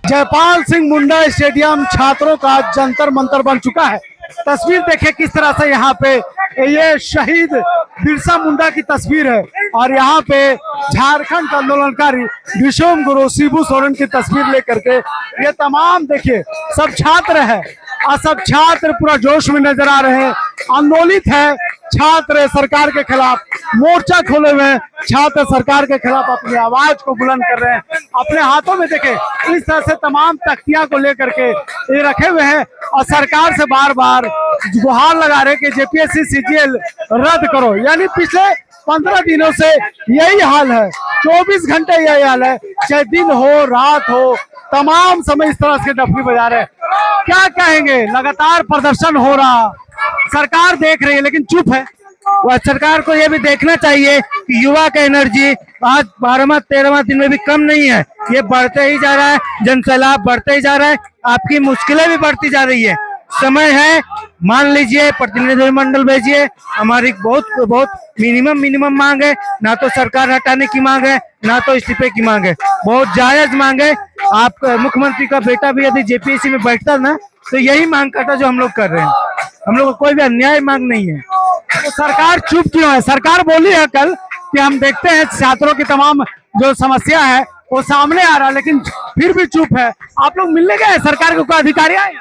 Jaipal Singh Munda stadium छात्रों का जंतर मंतर बन चुका है। तस्वीर देखिए किस तरह से यहाँ पे ये शहीद बिरसा मुंडा की तस्वीर है और यहाँ पे झारखंड आंदोलनकारी विश्वम गुरु शिबू सोरेन की तस्वीर लेकर के ये तमाम देखिए सब छात्र है और सब छात्र पूरा जोश में नजर आ रहे हैं। आंदोलित है छात्र सरकार के खिलाफ, मोर्चा खोले हुए हैं छात्र सरकार के खिलाफ अपनी आवाज को बुलंद कर रहे हैं। अपने हाथों में देखे इस तरह से तमाम तख्तियां को लेकर के ये रखे हुए हैं और सरकार से बार बार गुहार लगा रहे कि जेपीएससी सीजीएल रद्द करो। यानी पिछले 15 दिनों से यही हाल है, 24 घंटे यही हाल है, चाहे दिन हो रात हो तमाम समय इस तरह से डफली बजा रहे हैं। क्या कहेंगे, लगातार प्रदर्शन हो रहा, सरकार देख रही है लेकिन चुप है। वह सरकार को यह भी देखना चाहिए कि युवा का एनर्जी आज 12वां 13वां दिन में भी कम नहीं है, ये बढ़ते ही जा रहा है, जनसैलाब बढ़ते ही जा रहा है, आपकी मुश्किलें भी बढ़ती जा रही है। समय है, मान लीजिए प्रतिनिधिमंडल भेजिए, हमारी बहुत मिनिमम मांग है, ना तो सरकार हटाने की मांग है ना तो इस्तीफे की मांग है, बहुत जायज मांग है। आप मुख्यमंत्री का बेटा भी यदि जेपीएससी में बैठता ना तो यही मांग करता जो हम लोग कर रहे हैं, हम लोग को कोई भी अन्याय मांग नहीं है। तो सरकार चुप क्यों है? सरकार बोली है कल कि हम देखते हैं छात्रों की तमाम जो समस्या है वो सामने आ रहा है, लेकिन फिर भी चुप है। आप लोग मिलने गए सरकार के कोई अधिकारी आए?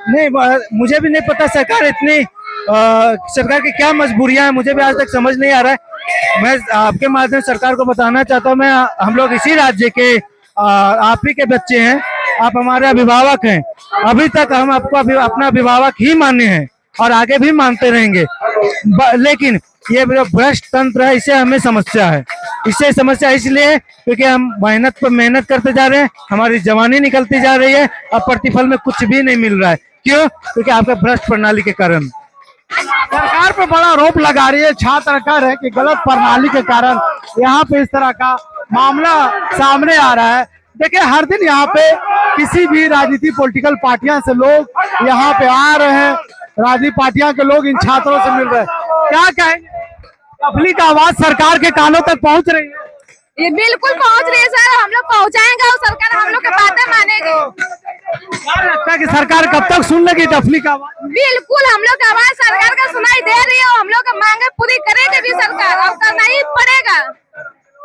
नहीं, मुझे भी नहीं पता सरकार इतनी सरकार की क्या मजबूरियां हैं, मुझे भी आज तक समझ नहीं आ रहा है। मैं आपके माध्यम से सरकार को बताना चाहता हूँ, हम लोग इसी राज्य के आप ही के बच्चे हैं, आप हमारे अभिभावक हैं, अभी तक हम आपको अपना अभिभावक ही माने हैं और आगे भी मानते रहेंगे। लेकिन ये भ्रष्ट तंत्र है, इससे हमें समस्या है। इससे समस्या इसलिए क्योंकि हम मेहनत पर मेहनत करते जा रहे हैं, हमारी जवानी निकलती जा रही है और प्रतिफल में कुछ भी नहीं मिल रहा है। क्यों? क्योंकि आपके भ्रष्ट प्रणाली के कारण। सरकार पे बड़ा आरोप लगा रही है छात्र कह रहे हैं कि गलत प्रणाली के कारण यहाँ पे इस तरह का मामला सामने आ रहा है। देखिए हर दिन यहाँ पे किसी भी राजनीति पॉलिटिकल पार्टियां से लोग यहाँ पे आ रहे हैं, राजनीतिक पार्टियां के लोग इन छात्रों से मिल रहे हैं। क्या कहेंगे, डफली का आवाज सरकार के कानों तक पहुंच रही है? ये बिल्कुल पहुंच रही है सर, हम लोग पहुंचाएंगे और सरकार हम लोग की बातें मानेगी। क्या लगता है कि सरकार कब तक सुन लेगी डफली का आवाज? बिल्कुल हम लोग की आवाज सरकार का सुनाई दे रही है, हम लोग की मांगे पूरी करेगी भी सरकार, और करना ही पड़ेगा।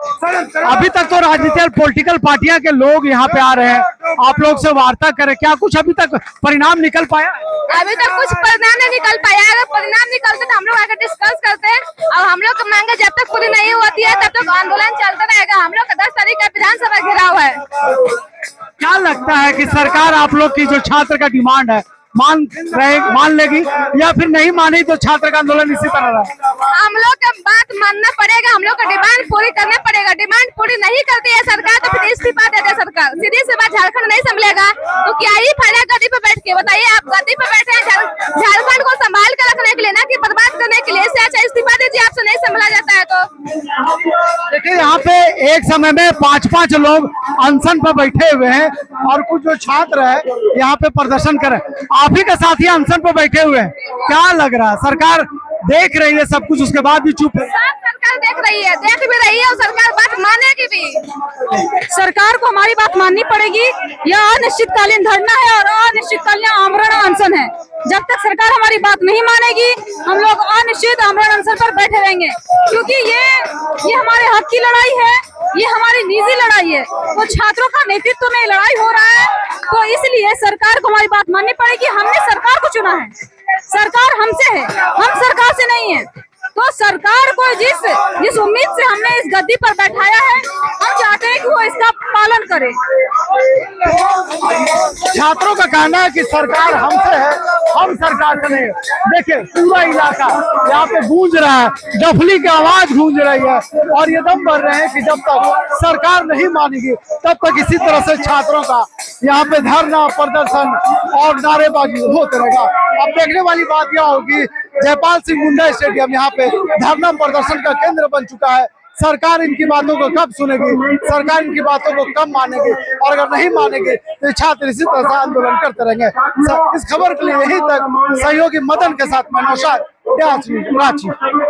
अभी तक तो राजनीतिक पॉलिटिकल पार्टियां के लोग यहाँ पे आ रहे हैं, आप लोग से वार्ता करें, क्या कुछ अभी तक परिणाम निकल पाया? अभी तक कुछ परिणाम नहीं निकल पाया, अगर परिणाम निकलते तो हम लोग आकर डिस्कस करते हैं और हम लोग की मांगे जब तक पूरी नहीं होती है तब तक आंदोलन चलता रहेगा। हम लोग का 10 तारीख का विधानसभा घेराव है। क्या लगता है कि सरकार आप लोग की जो छात्र का डिमांड है मान लेगी या फिर नहीं मानी तो छात्र का आंदोलन इसी तरह रहा? हम लोग का बात मानना पड़ेगा, हम लोग का डिमांड पूरी करना पड़ेगा। डिमांड पूरी नहीं करती है सरकार तो फिर इस्तीफा दे दे सरकार। सीधी सी बात, झारखंड नहीं संभलेगा तो क्या ही फायदा गद्दी पे बैठ के? बताइए, आप गद्दी पे बैठे हैं झारखंड को संभाल कर रखने के लिए, ना कि बर्बाद करने के लिए। इससे अच्छा इस्तीफा दीजिए, आपसे नहीं संभाला जाता है तो। देखिए यहाँ पे एक समय में 5-5 लोग अनशन पर बैठे हुए हैं और कुछ जो छात्र है यहाँ पे प्रदर्शन कर रहे हैं, आप ही के साथ ही अनशन पर बैठे हुए हैं। क्या लग रहा है, सरकार देख रही है सब कुछ, उसके बाद भी चुप है? सरकार देख रही है, देख भी रही है और सरकार बात मानेगी भी। सरकार को हमारी बात माननी पड़ेगी। यह अनिश्चितकालीन धरना है और अनिश्चितकालीन आमरण अनशन है। जब तक सरकार हमारी बात नहीं मानेगी हम लोग अनिश्चित आमरण अनशन पर बैठे रहेंगे, क्योंकि ये हमारे हक की लड़ाई है, ये हमारी निजी लड़ाई है। तो छात्रों का नेतृत्व में लड़ाई हो रहा है, तो इसलिए सरकार को हमारी बात माननी पड़ेगी। हमने सरकार को चुना है, सरकार हमसे है, हम सरकार से नहीं है। तो सरकार को जिस उम्मीद से हमने इस गद्दी पर बैठाया है, हम चाहते हैं कि वो इसका पालन करे। छात्रों का कहना है कि सरकार हमसे है, हम सरकार से नहीं है। देखिए पूरा इलाका यहाँ पे गूंज रहा है, डफली की आवाज गूंज रही है और ये दम भर रहे हैं कि जब तक सरकार नहीं मानेगी तब तक इसी तरह से छात्रों का यहाँ पे धरना प्रदर्शन और नारेबाजी होते रहेगा। अब देखने वाली बात यह होगी, जयपाल सिंह मुंडा स्टेडियम यहाँ पे धरना प्रदर्शन का केंद्र बन चुका है। सरकार इनकी बातों को कब सुनेगी, सरकार इनकी बातों को कब मानेगी, और अगर नहीं मानेगी तो छात्र इसी तरह से आंदोलन करते रहेंगे। इस खबर के लिए यहीं तक सहयोगी मदन के साथ मैं नौशाद, रांची।